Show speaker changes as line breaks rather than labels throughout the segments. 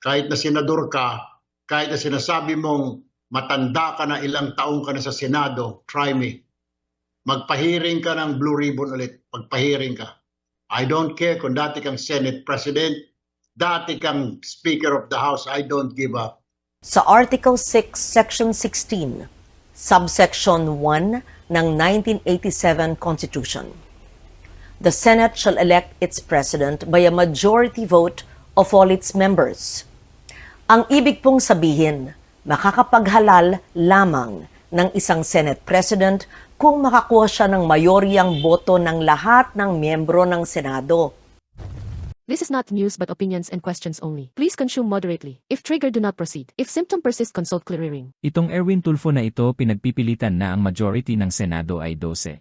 kahit na senador ka, kahit na sinasabi mong matanda ka na, ilang taong ka na sa Senado, try me. Magpahiring ka ng blue ribbon ulit. Magpahiring ka. I don't care kung dati kang Senate President, dati kang Speaker of the House, I don't give up.
Sa Article 6, Section 16, Subsection 1 ng 1987 Constitution, the Senate shall elect its President by a majority vote of all its members. Ang ibig pong sabihin, makakapaghalal lamang ng isang Senate President kung makakuha siya ng mayoryang boto ng lahat ng miyembro ng Senado.
This is not news but opinions and questions only. Please consume moderately. If triggered, do not proceed. If symptom persist, consult clearing.
Itong Erwin Tulfo na ito pinagpipilitan na ang majority ng Senado ay 12.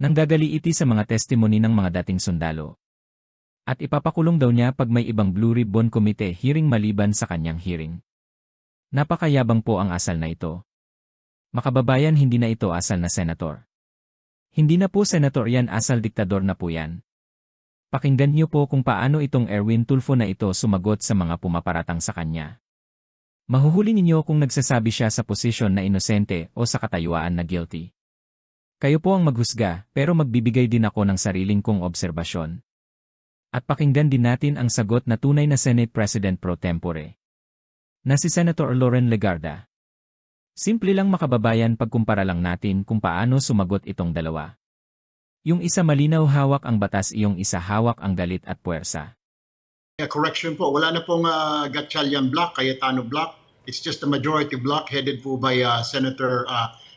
Nanggagaliiti sa mga testimony ng mga dating sundalo. At ipapakulong daw niya pag may ibang Blue Ribbon Committee hearing maliban sa kanyang hearing. Napakayabang po ang asal na ito. Makababayan, hindi na ito asal na senator. Hindi na po senator yan, asal diktador na po yan. Pakinggan niyo po kung paano itong Erwin Tulfo na ito sumagot sa mga pumaparatang sa kanya. Mahuhuli ninyo kung nagsasabi siya sa posisyon na inosente o sa katayuan na guilty. Kayo po ang maghusga, pero magbibigay din ako ng sariling kong obserbasyon. At pakinggan din natin ang sagot na tunay na Senate President pro tempore, na si Senator Loren Legarda. Simple lang makababayan, pagkumpara lang natin kung paano sumagot itong dalawa. Yung isa malinaw hawak ang batas, iyong isa hawak ang galit at puwersa.
Correction po, wala na pong Gatchalian block, Cayetano block. It's just a majority block headed po by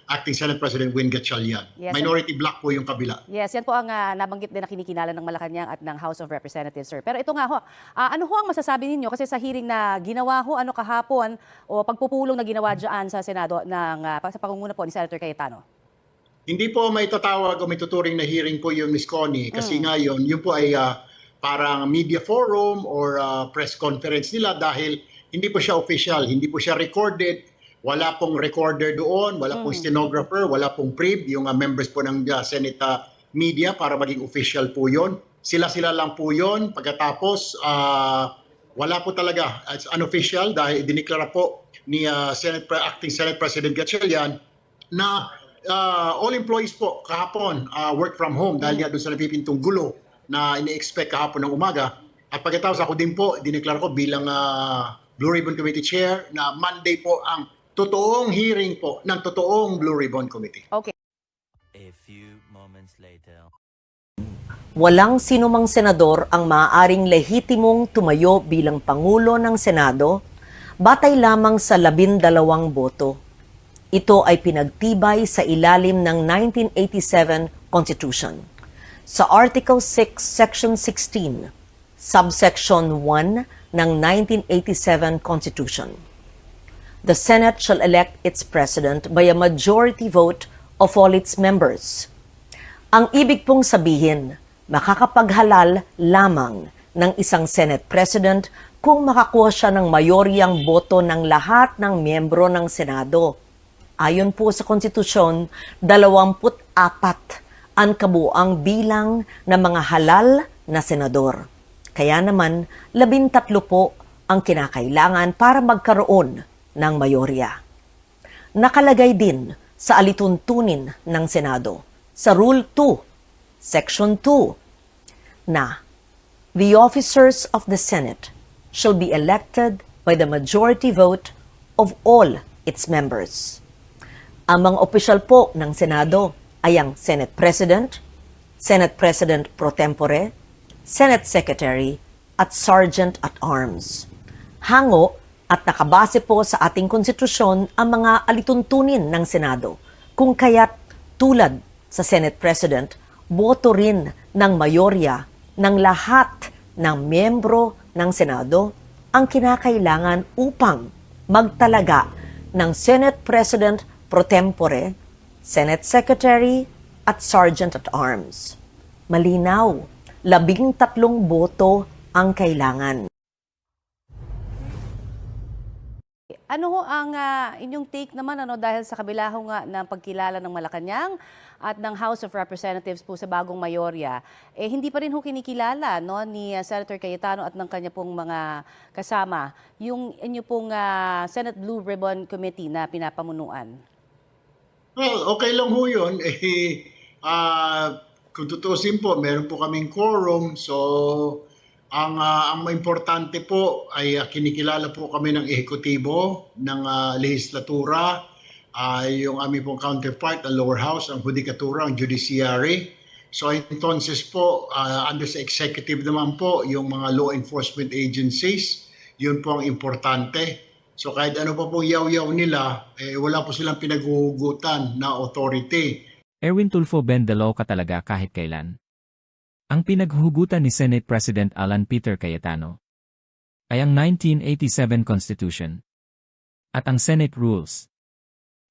Acting Senate President Win Gatchalian.
Yes,
Minority block po yung kabila.
Yes, yan po ang nabanggit din na kinikinala ng Malacanang at ng House of Representatives, sir. Pero ito nga ho, ano ho ang masasabi ninyo? Kasi sa hearing na ginawa ho kahapon o pagpupulong na ginawa dyan sa Senado sa pangunguna po ni Senator Cayetano.
Hindi po may tatawag o may tuturing na hearing po yung Ms. Connie kasi nga yun po ay parang media forum or press conference nila dahil hindi po siya official, hindi po siya recorded, wala pong recorder doon, wala pong stenographer, wala pong prib, yung members po ng Senate media para maging official po yun. Sila-sila lang po yun. Pagkatapos, wala po talaga. It's unofficial dahil diniklara po ni Acting Senate President Gatchalian na all employees po kahapon work from home dahil nga doon sa napipintong gulo na ini-expect kahapon ng umaga. At pagkatapos ako din po, dineklara ko bilang Blue Ribbon Committee Chair na Monday po ang totoong hearing po ng totoong Blue Ribbon Committee.
Okay.
A few moments later.
Walang sinumang senador ang maaaring lehitimong tumayo bilang Pangulo ng Senado batay lamang sa 12 boto. Ito ay pinagtibay sa ilalim ng 1987 Constitution. Sa Article 6, Section 16, Subsection 1 ng 1987 Constitution, the Senate shall elect its President by a majority vote of all its members. Ang ibig pong sabihin, makakapaghalal lamang ng isang Senate President kung makakuha siya ng mayoryang boto ng lahat ng miyembro ng Senado. Ayon po sa konstitusyon, 24 ang kabuuang bilang ng mga halal na senador. Kaya naman, 13 po ang kinakailangan para magkaroon ng mayorya. Nakalagay din sa alituntunin ng Senado, sa Rule 2, Section 2, na the officers of the Senate shall be elected by the majority vote of all its members. Ang mga opisyal po ng Senado ay ang Senate President, Senate President pro tempore, Senate Secretary, at Sergeant at Arms. Hango at nakabase po sa ating konstitusyon ang mga alituntunin ng Senado, kung kaya't tulad sa Senate President, boto rin ng mayorya ng lahat ng miyembro ng Senado ang kinakailangan upang magtalaga ng Senate President pro tempore, Senate Secretary, at Sergeant at Arms. Malinaw, 13 boto ang kailangan.
Ano ho ang inyong take naman dahil sa kabila ho nga ng pagkilala ng Malacanang at ng House of Representatives po sa bagong mayorya, hindi pa rin ho kinikilala ni Senator Cayetano at ng kanya pong mga kasama yung inyo pong Senate Blue Ribbon Committee na pinapamunuan.
Well, okay lang ho yun. Kung tutusin po, meron po kaming quorum. So, ang importante po ay kinikilala po kami ng ehekutibo, ng lehislatura, yung aming pong counterpart, ang lower house, ang judikatura, ang judiciary. So, entonces po, under sa executive naman po, yung mga law enforcement agencies, yun po ang importante. So kahit ano pa pong yaw-yaw nila, wala po silang pinaghuhugutan na authority.
Erwin Tulfo bend the law ka talaga kahit kailan. Ang pinaghuhugutan ni Senate President Alan Peter Cayetano ay ang 1987 Constitution at ang Senate Rules.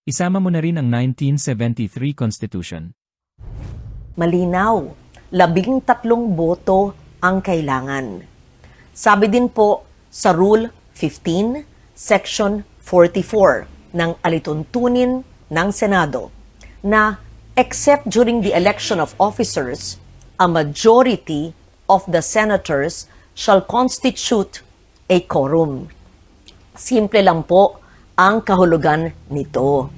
Isama mo na rin ang 1973 Constitution.
Malinaw, 13 boto ang kailangan. Sabi din po sa Rule 15, Section 44 ng alituntunin ng Senado na except during the election of officers, a majority of the senators shall constitute a quorum. Simple lang po ang kahulugan nito.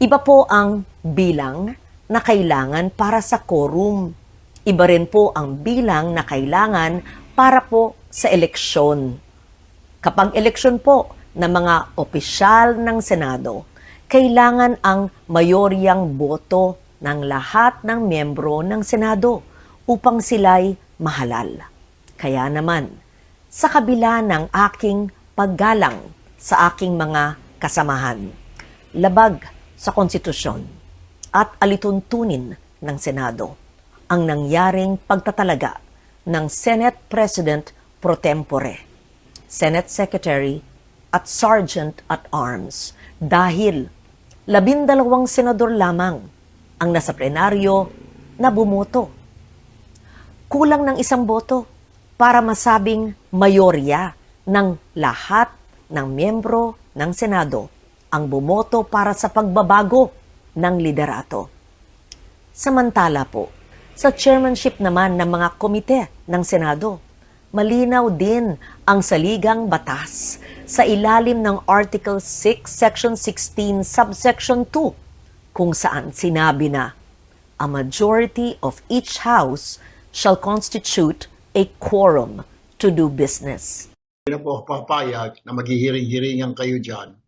Iba po ang bilang na kailangan para sa quorum. Iba rin po ang bilang na kailangan para po sa eleksyon. Kapag eleksyon po ng mga opisyal ng Senado, kailangan ang mayoryang boto ng lahat ng miyembro ng Senado upang sila'y mahalal. Kaya naman, sa kabila ng aking paggalang sa aking mga kasamahan, labag sa konstitusyon at alituntunin ng Senado ang nangyaring pagtatalaga ng Senate President pro tempore, Senate Secretary at Sergeant at Arms dahil 12 senador lamang ang nasa plenaryo na bumoto. Kulang ng 1 boto para masabing mayorya ng lahat ng miyembro ng Senado ang bumoto para sa pagbabago ng liderato. Samantala po, sa chairmanship naman ng mga komite ng Senado, malinaw din ang saligang batas sa ilalim ng Article 6, Section 16, Subsection 2, kung saan sinabi na, a majority of each house shall constitute a quorum to do business.
Hindi na po ako papayag na maghihiring-hiringan kayo dyan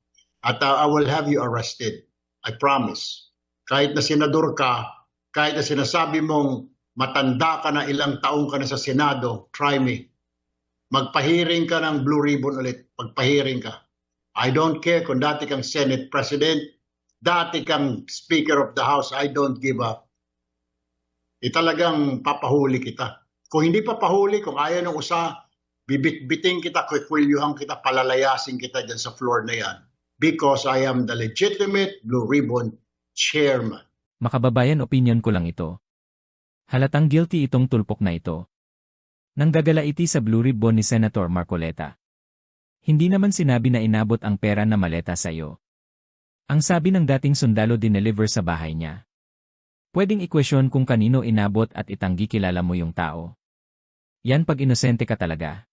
at I will have you arrested. I promise. Kahit na senador ka, kahit na sinasabi mong matanda ka na, ilang taong ka na sa Senado, try me. Magpahiring ka ng Blue Ribbon ulit. Magpahiring ka. I don't care kung dati kang Senate President, dati kang Speaker of the House, I don't give up. Talagang papahuli kita. Kung hindi papahuli, kung ayaw ng usa, bibit-biting kita, kwikwilyohan kita, palalayasin kita dyan sa floor na yan. Because I am the legitimate Blue Ribbon Chairman.
Makababayan opinion ko lang ito. Halatang guilty itong tulpok na ito. Nanggagala iti sa Blue Ribbon ni Senator Marcoleta. Hindi naman sinabi na inabot ang pera na maleta sa iyo. Ang sabi ng dating sundalo dineliver sa bahay niya. Pwedeng ikwestiyon kung kanino inabot at itanggi kilala mo yung tao. Yan pag inosente ka talaga.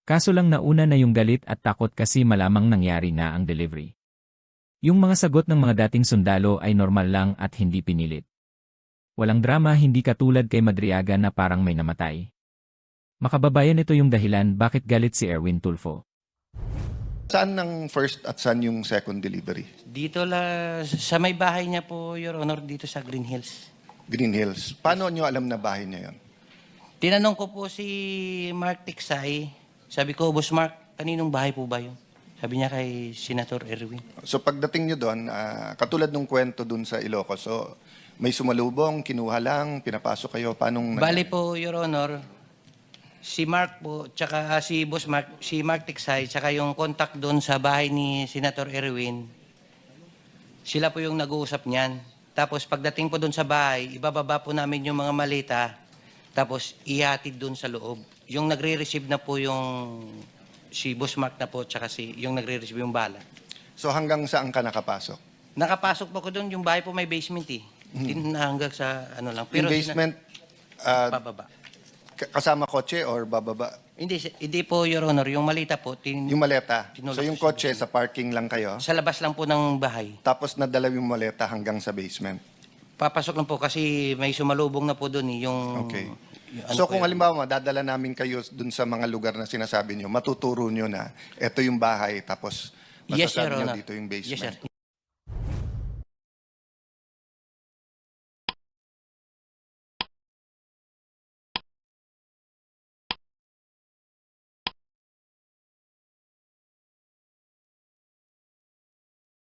Kaso lang nauna na yung galit at takot kasi malamang nangyari na ang delivery. Yung mga sagot ng mga dating sundalo ay normal lang at hindi pinilit. Walang drama, hindi katulad kay Madriaga na parang may namatay. Makababayan, ito yung dahilan bakit galit si Erwin Tulfo.
Saan ang first at saan yung second delivery?
Dito sa may bahay niya po, Your Honor, dito sa Green Hills.
Green Hills. Paano nyo alam na bahay niya yon?
Tinanong ko po si Mark Tiksay, sabi ko, Boss Mark, kaninong bahay po ba yun? Sabi niya kay Senator Erwin.
So pagdating nyo doon, katulad ng kwento doon sa Ilocos, so may sumalubong, kinuha lang, pinapasok kayo, paanong...
Bali po, Your Honor, si Mark po, tsaka si Boss Mark, si Mark Tiksay, tsaka yung contact doon sa bahay ni Senator Erwin, sila po yung nag-uusap niyan. Tapos pagdating po doon sa bahay, ibababa po namin yung mga malita, tapos ihatid doon sa loob. Yung nagre-receive na po yung si Boss Mark na po, tsaka yung nagre-receive yung bala.
So hanggang saan ka nakapasok?
Nakapasok po ko doon, yung bahay po may basement eh. Hanggang sa ano lang.
Yung basement,
Pababa.
kasama kotse or bababa?
Hindi po, Your Honor. Yung malita po,
Yung maleta.
Tinulak
So yung
sa
kotse, sa parking lang kayo?
sa labas lang po ng bahay.
Tapos nadala yung maleta hanggang sa basement?
Papasok lang po kasi may sumalubong na po doon eh. Yung,
Okay.
yung ano
So
po
kung
yun.
halimbawa, dadala namin kayo dun sa mga lugar na sinasabi nyo, matuturo nyo na ito yung bahay, tapos
Yes,
masasabi
Your
nyo
Honor.
dito yung
Yes,
basement.
sir.